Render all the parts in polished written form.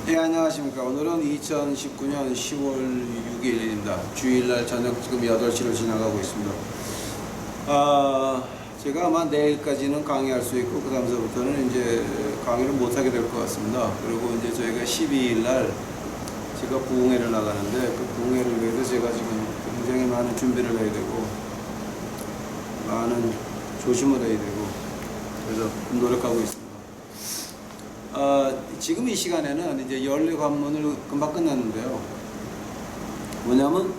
예, 안녕하십니까. 오늘은 2019년 10월 6일입니다. 주일날 저녁 지금 8시를 지나가고 있습니다. 제가 아마 내일까지는 강의할 수 있고, 그 다음서부터는 이제 강의를 못하게 될 것 같습니다. 그리고 이제 저희가 12일날 제가 부흥회를 나가는데, 그 부흥회를 위해서 제가 지금 굉장히 많은 준비를 해야 되고, 많은 조심을 해야 되고, 그래서 노력하고 있습니다. 지금 이 시간에는 이제 연례 관문을 금방 끝났는데요. 뭐냐면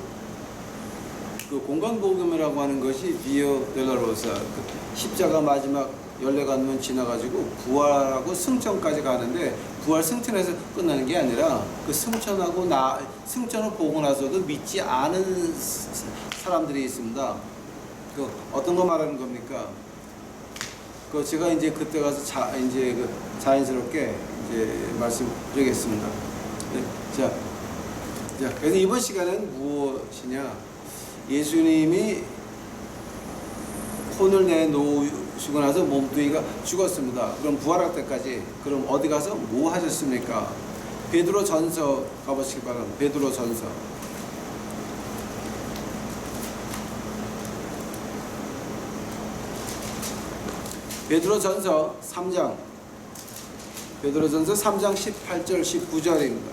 그 공간복음이라고 하는 것이 비오 델라로사, 그 십자가 마지막 연례 관문 지나가지고 부활하고 승천까지 가는데, 부활 승천에서 끝나는 게 아니라 그 승천을 보고 나서도 믿지 않은 사람들이 있습니다. 그 어떤 거 말하는 겁니까? 그 제가 이제 그때 가서 자연스럽게 이제 말씀드리겠습니다. 네, 자, 그래서 이번 시간에는 무엇이냐? 예수님이 혼을 내놓으시고 나서 몸뚱이가 죽었습니다. 그럼 부활할 때까지 그럼 어디 가서 뭐 하셨습니까? 베드로전서 가보시기 바랍니다. 베드로전서. 베드로전서 3장 18절 19절입니다.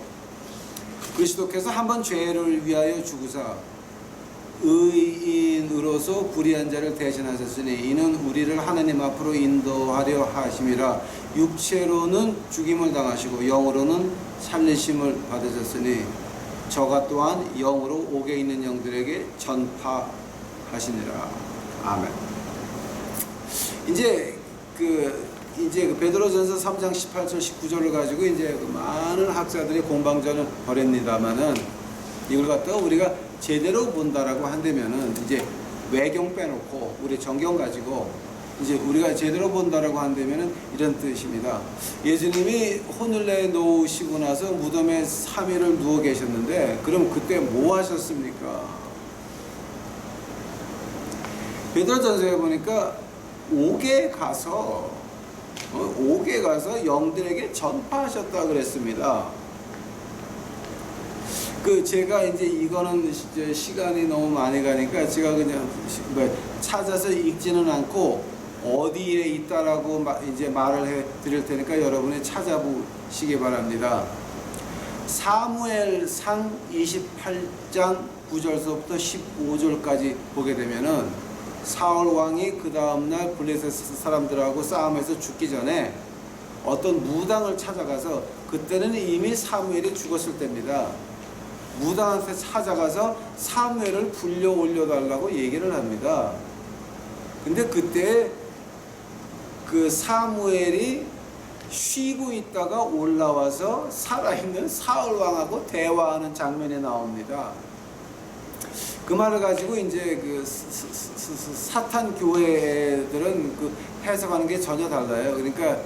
그리스도께서 한번 죄를 위하여 죽으사 의인으로서 불의한 자를 대신하셨으니 이는 우리를 하나님 앞으로 인도하려 하심이라. 육체로는 죽임을 당하시고 영으로는 살리심을 받으셨으니 저가 또한 영으로 옥에 있는 영들에게 전파하시니라. 아멘. 이제 그 베드로전서 3장 18절 19절을 가지고 이제 그 많은 학자들이 공방전을 벌입니다만은, 이걸 갖다가 우리가 제대로 본다라고 한다면은, 이제 외경 빼놓고 우리 정경 가지고 이제 우리가 제대로 본다라고 한다면은 이런 뜻입니다. 예수님이 혼을 내놓으시고 나서 무덤에 3일을 누워 계셨는데, 그럼 그때 뭐 하셨습니까? 베드로전서에 보니까 옥에 가서 영들에게 전파하셨다 그랬습니다. 제가 이제 이거는 시간이 너무 많이 가니까 제가 그냥 찾아서 읽지는 않고 어디에 있다라고 이제 말을 해 드릴 테니까 여러분이 찾아보시기 바랍니다. 사무엘상 28장 9절서부터 15절까지 보게 되면은, 사울 왕이 그 다음날 블레셋 사람들하고 싸움에서 죽기 전에 어떤 무당을 찾아가서, 그때는 이미 사무엘이 죽었을 때입니다. 무당한테 찾아가서 사무엘을 불려 올려달라고 얘기를 합니다. 근데 그때 그 사무엘이 쉬고 있다가 올라와서 살아있는 사울 왕하고 대화하는 장면이 나옵니다. 그 말을 가지고 이제 그 사탄 교회들은 그 해석하는 게 전혀 달라요. 그러니까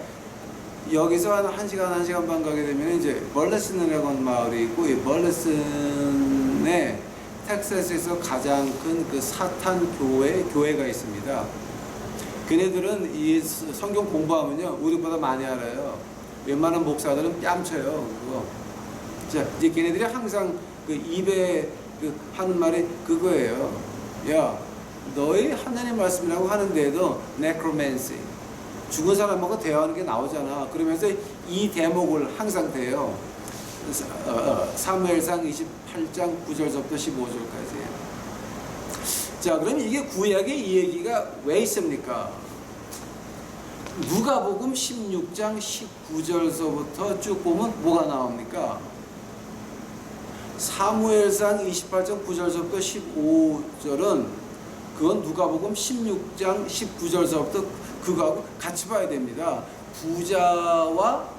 여기서 한 1시간 반 가게 되면 이제 벌레슨이라고 하는 마을이 있고, 이 벌레슨에 텍사스에서 가장 큰 그 사탄 교회가 있습니다. 걔네들은 이 성경 공부하면요, 우리보다 많이 알아요. 웬만한 목사들은 뺨쳐요. 그거. 자, 이제 걔네들이 항상 그 입에 하는 말이 그거예요. 야, 너희 하나님 말씀이라고 하는데도 네크로맨시, 죽은 사람하고 대화하는 게 나오잖아. 그러면서 이 대목을 항상 대요. 사무엘상 28장 9절부터 15절까지. 자, 그럼 이게 구약에 이 얘기가 왜 있습니까? 누가복음 16장 19절서부터 쭉 보면 뭐가 나옵니까? 사무엘상 28장 9절서부터 15절은 그건 누가복음 16장 19절서부터 그거하고 같이 봐야 됩니다. 부자와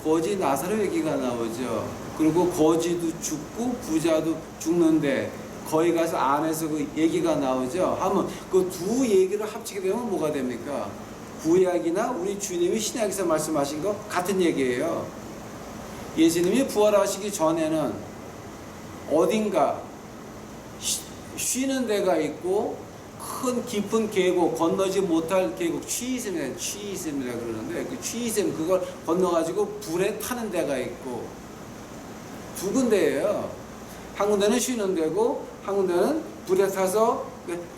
거지 나사로 얘기가 나오죠. 그리고 거지도 죽고 부자도 죽는데 거기 가서 안에서 그 얘기가 나오죠. 하면 그 두 얘기를 합치게 되면 뭐가 됩니까? 구약이나 우리 주님이 신약에서 말씀하신 거 같은 얘기예요. 예수님이 부활하시기 전에는 어딘가 쉬는 데가 있고, 큰 깊은 계곡, 건너지 못할 계곡, 취이샘이라 그러는데, 그 취이샘 그걸 건너가지고 불에 타는 데가 있고, 두 군데예요. 한 군데는 쉬는 데고 한 군데는 불에 타서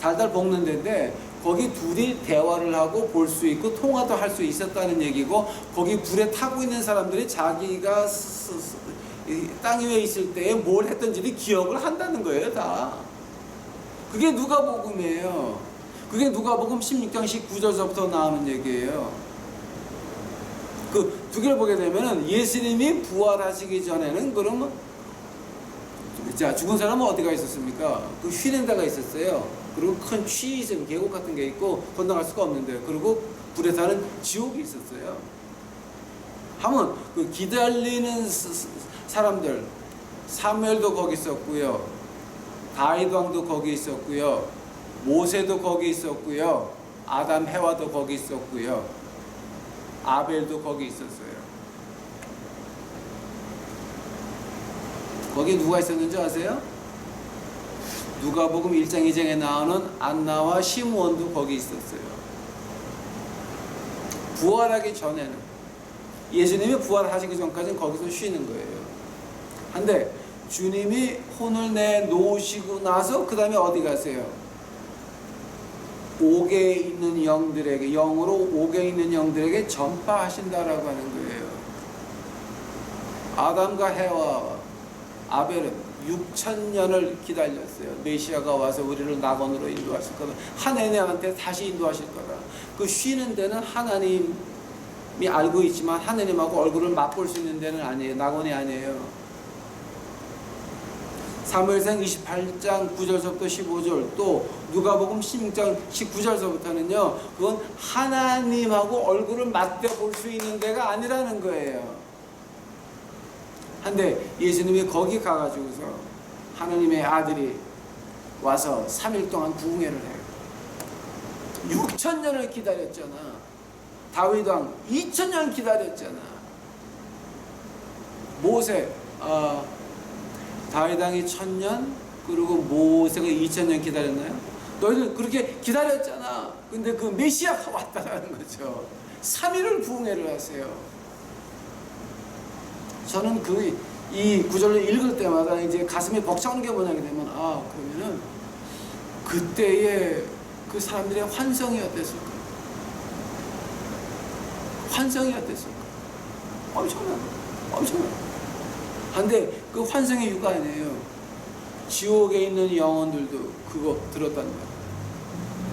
달달 볶는 데인데 거기 둘이 대화를 하고 볼 수 있고 통화도 할 수 있었다는 얘기고 거기 불에 타고 있는 사람들이 자기가 땅 위에 있을 때에 뭘 했던지를 기억을 한다는 거예요, 다. 그게 누가복음이에요. 그게 누가복음 16장 19절서부터 나오는 얘기예요. 그 두 개를 보게 되면은 예수님이 부활하시기 전에는 그러면 자 죽은 사람은 어디가 있었습니까? 그 쉬는 데가 있었어요. 그리고 큰 취이점 계곡 같은 게 있고 건너갈 수가 없는데 그리고 불에 타는 지옥이 있었어요. 하면 그 기다리는 사람들 사무엘도 거기 있었고요. 다윗 왕도 거기 있었고요. 모세도 거기 있었고요. 아담 해와도 거기 있었고요. 아벨도 거기 있었어요. 거기 누가 있었는지 아세요? 누가복음 1장 2장에 나오는 안나와 시므온도 거기 있었어요. 부활하기 전에는 예수님이 부활하시기 전까지는 거기서 쉬는 거예요. 근데 주님이 혼을 내놓으시고 나서 그 다음에 어디 가세요? 옥에 있는 영들에게 영으로 옥에 있는 영들에게 전파하신다라고 하는 거예요. 아담과 해와와 아벨은 6,000년을 기다렸어요. 메시아가 와서 우리를 낙원으로 인도하실 거다. 하나님한테 다시 인도하실 거다. 그 쉬는 데는 하나님이 알고 있지만 하나님하고 얼굴을 맛볼 수 있는 데는 아니에요. 낙원이 아니에요. 사무엘상 28장 9절서부터 15절 또 누가복음 16장 19절서부터는요. 그건 하나님하고 얼굴을 맞대볼 수 있는 데가 아니라는 거예요. 한데 예수님이 거기 가가지고서 하나님의 아들이 와서 3일 동안 부흥회를 해요. 6,000년을 기다렸잖아. 다윗 왕 2,000년 기다렸잖아. 모세 다윗 왕이 1,000년 그리고 모세가 2,000년 기다렸나요? 너희들 그렇게 기다렸잖아. 근데 그 메시아가 왔다라는 거죠. 3일을 부흥회를 하세요. 저는 이 구절을 읽을 때마다 이제 가슴이 벅차오는 게 뭐냐게 되면 그러면은 그때의 그 사람들의 환성이 어땠을까? 환성이 어땠을까? 엄청나. 근데 그 환성의 이유가 아니에요. 지옥에 있는 영혼들도 그거 들었단 말이에요.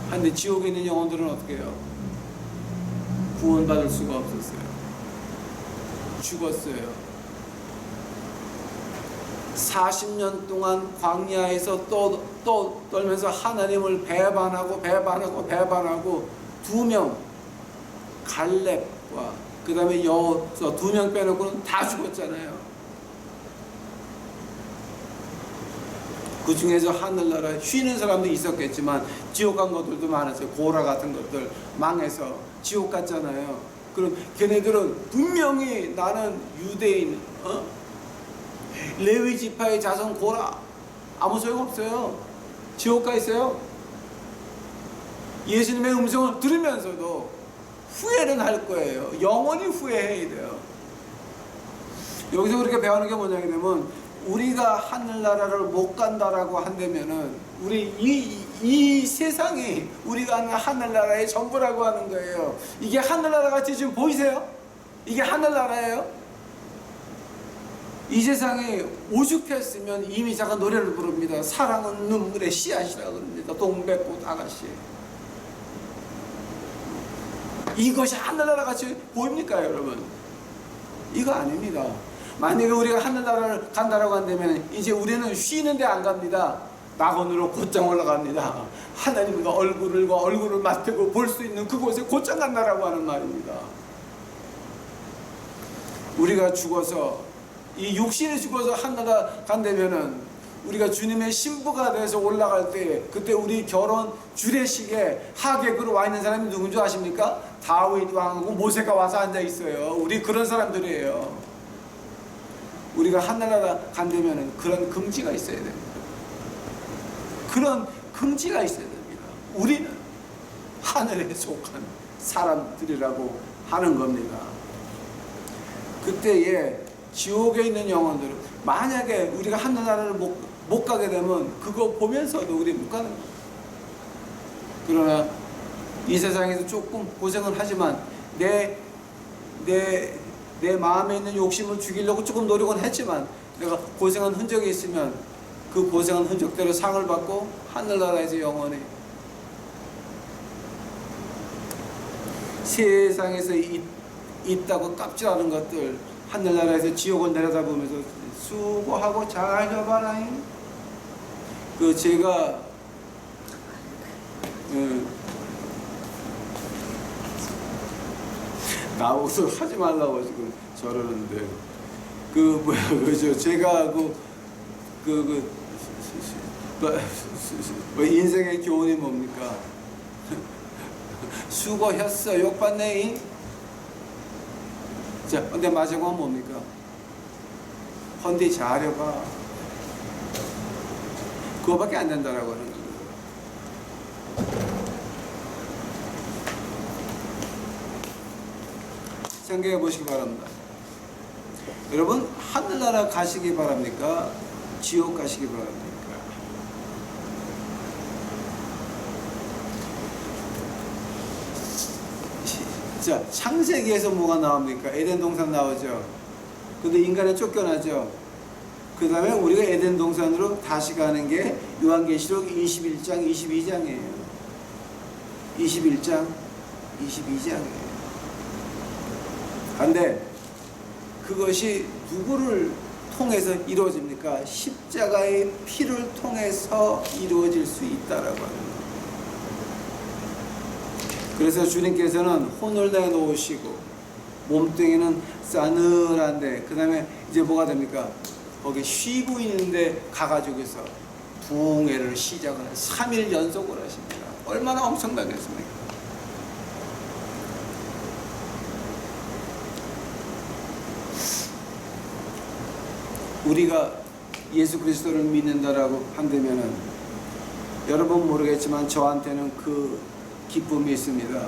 근데 지옥에 있는 영혼들은 어떻게 해요? 구원받을 수가 없었어요. 죽었어요. 40년 동안 광야에서 또 떨면서 하나님을 배반하고 2명 갈렙과 그 다음에 여호수아 2명 빼놓고는 다 죽었잖아요. 그 중에서 하늘나라 쉬는 사람도 있었겠지만 지옥 간 것들도 많았어요. 고라 같은 것들 망해서 지옥 갔잖아요. 그럼 걔네들은 분명히 나는 유대인 레위 지파의 자손 고라 아무 소용없어요. 지옥 가 있어요. 예수님의 음성을 들으면서도 후회는 할 거예요. 영원히 후회해야 돼요. 여기서 그렇게 배우는 게 뭐냐게 되면 우리가 하늘나라를 못 간다라고 한다면은 우리 이 세상이 우리가 하는 하늘나라의 전부라고 하는 거예요. 이게 하늘나라 같이 지금 보이세요? 이게 하늘나라예요? 이 세상에 오죽했으면 이미자가 노래를 부릅니다. 사랑은 눈물의 씨앗이라고 그럽니다. 동백꽃 아가씨. 이것이 하늘나라 같이 보입니까 여러분? 이거 아닙니다. 만약에 우리가 하늘나라를 간다라고 한다면 이제 우리는 쉬는 데 안 갑니다. 낙원으로 곧장 올라갑니다. 하나님과 얼굴을 맞대고 볼 수 있는 그곳에 곧장 간다라고 하는 말입니다. 우리가 죽어서 이 육신이 죽어서 하늘나라 간다면은 우리가 주님의 신부가 돼서 올라갈 때 그때 우리 결혼 주례식에 하객으로 와 있는 사람이 누군 줄 아십니까? 다윗 왕하고 모세가 와서 앉아 있어요. 우리 그런 사람들이에요. 우리가 하늘나라 간다면은 그런 금지가 있어야 됩니다. 그런 금지가 있어야 됩니다. 우리는 하늘에 속한 사람들이라고 하는 겁니다. 그때에 지옥에 있는 영혼들은 만약에 우리가 하늘나라를 못 가게 되면 그거 보면서도 우리 못 가는 거예요. 그러나 이 세상에서 조금 고생은 하지만 내 마음에 있는 욕심을 죽이려고 조금 노력은 했지만 내가 고생한 흔적이 있으면 그 고생한 흔적대로 상을 받고 하늘나라에서 영원히 세상에서 있다고 깝질하는 것들 하늘나라에서 지옥을 내려다보면서 수고하고 잘 잡아라잉. 그 제가 나보고 하지 말라고 지금 저러는데 제가 인생의 교훈이 뭡니까? 수고했어 욕받네. 자, 근데 마지막은 뭡니까? 헌디 잘해봐. 그거밖에 안 된다라고 하는 거예요. 생각해 보시기 바랍니다. 여러분, 하늘나라 가시기 바랍니까? 지옥 가시기 바랍니까? 자, 창세기에서 뭐가 나옵니까? 에덴 동산 나오죠. 근데 인간은 쫓겨나죠. 그 다음에 우리가 에덴 동산으로 다시 가는 게 요한계시록 21장, 22장이에요. 21장, 22장이에요. 근데 그것이 누구를 통해서 이루어집니까? 십자가의 피를 통해서 이루어질 수 있다라고 하는 거예요. 그래서 주님께서는 혼을 내놓으시고 몸뚱이는 싸늘한데 그 다음에 이제 뭐가 됩니까? 거기 쉬고 있는데 가가지고서 부흥회를 시작을 3일 연속으로 하십니다. 얼마나 엄청나겠습니까? 우리가 예수 그리스도를 믿는다라고 한다면은 여러분 모르겠지만 저한테는 그 기쁨이 있습니다.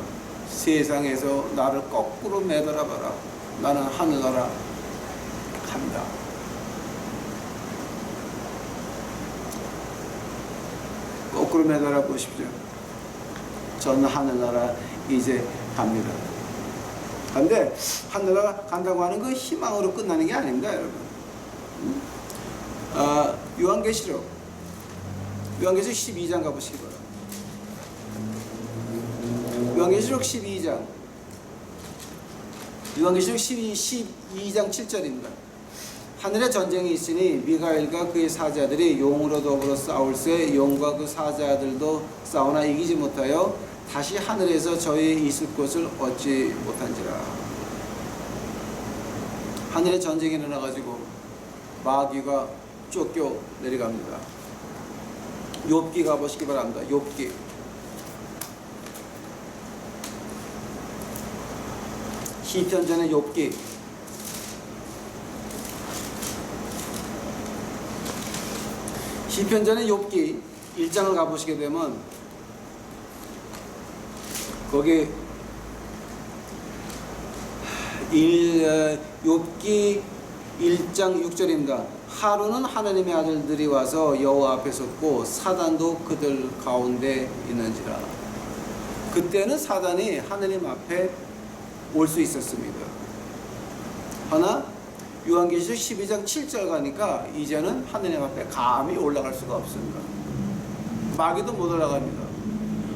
세상에서 나를 거꾸로 매달아봐라. 나는 하늘나라 간다. 거꾸로 매달아 보십시오. 저는 하늘나라 이제 갑니다. 근데 하늘나라 간다고 하는 그 희망으로 끝나는 게 아닙니다, 여러분. 요한계시록 12장 가보시기 바랍니다. 요한계시록 12장 12장 7절입니다. 하늘에 전쟁이 있으니 미가엘과 그의 사자들이 용으로 더불어 싸울새 용과 그 사자들도 싸우나 이기지 못하여 다시 하늘에서 저희 있을 곳을 얻지 못한지라. 하늘에 전쟁이 일어나가지고 마귀가 쫓겨 내려갑니다. 욥기 가보시기 바랍니다. 욥기 시편전의 욥기 시편전의 욥기 1장을 가보시게 되면 거기 욥기 1장 6절입니다. 하루는 하나님의 아들들이 와서 여호와 앞에 섰고 사단도 그들 가운데 있는지라. 그때는 사단이 하나님 앞에 올 수 있었습니다. 하나 요한계시록 12장 7절 가니까 이제는 하나님 앞에 감히 올라갈 수가 없습니다. 마귀도 못 올라갑니다.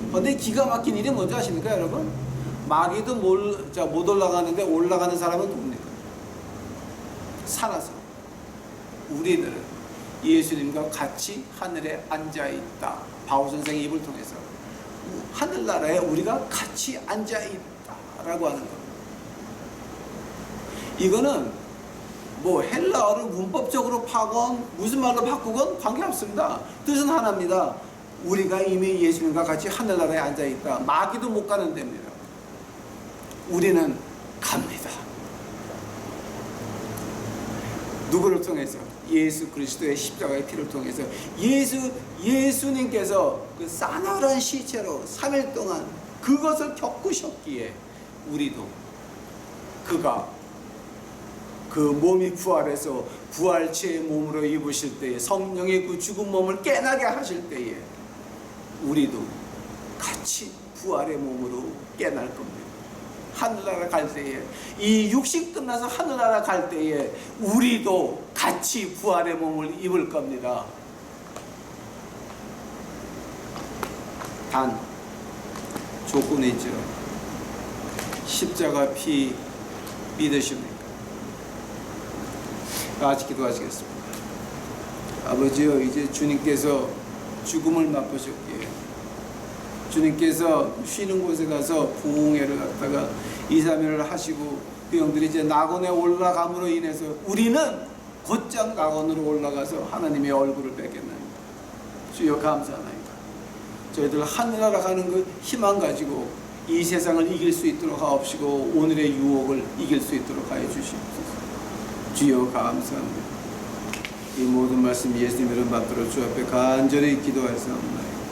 그런데 기가 막힌 일이 뭔지 아십니까, 여러분? 마귀도 못 올라가는데 올라가는 사람은 누굽니까? 살아서 우리들은 예수님과 같이 하늘에 앉아있다. 바울 선생의 입을 통해서 하늘나라에 우리가 같이 앉아있다라고 하는 겁니다. 이거는 뭐 헬라어를 문법적으로 파건 무슨 말로 바꾸건 관계없습니다. 뜻은 하나입니다. 우리가 이미 예수님과 같이 하늘나라에 앉아있다. 마귀도 못 가는 데입니다. 우리는 갑니다. 누구를 통해서? 예수 그리스도의 십자가의 피를 통해서 예수님께서 그 싸늘한 시체로 3일 동안 그것을 겪으셨기에 우리도 그가 그 몸이 부활해서 부활체의 몸으로 입으실 때에 성령의 그 죽은 몸을 깨나게 하실 때에 우리도 같이 부활의 몸으로 깨날 겁니다. 하늘나라 갈 때에 이 육신 끝나서 하늘나라 갈 때에 우리도 같이 부활의 몸을 입을 겁니다. 단 조건이 있죠. 십자가 피 믿으십니까? 같이 기도하시겠습니다. 아버지여, 이제 주님께서 죽음을 맛보셨기에 주님께서 쉬는 곳에 가서 부흥회를 갖다가 2, 3일을 하시고 그 영들이 이제 낙원에 올라감으로 인해서 우리는 곧장 낙원으로 올라가서 하나님의 얼굴을 뵙겠나이다. 주여 감사하나이다. 저희들 하늘나라 가는 그 희망 가지고 이 세상을 이길 수 있도록 하옵시고 오늘의 유혹을 이길 수 있도록 하여 주시옵소서. 주여 감사합니다. 이 모든 말씀 예수님 이름 받들어 주 앞에 간절히 기도하였사옵나이다.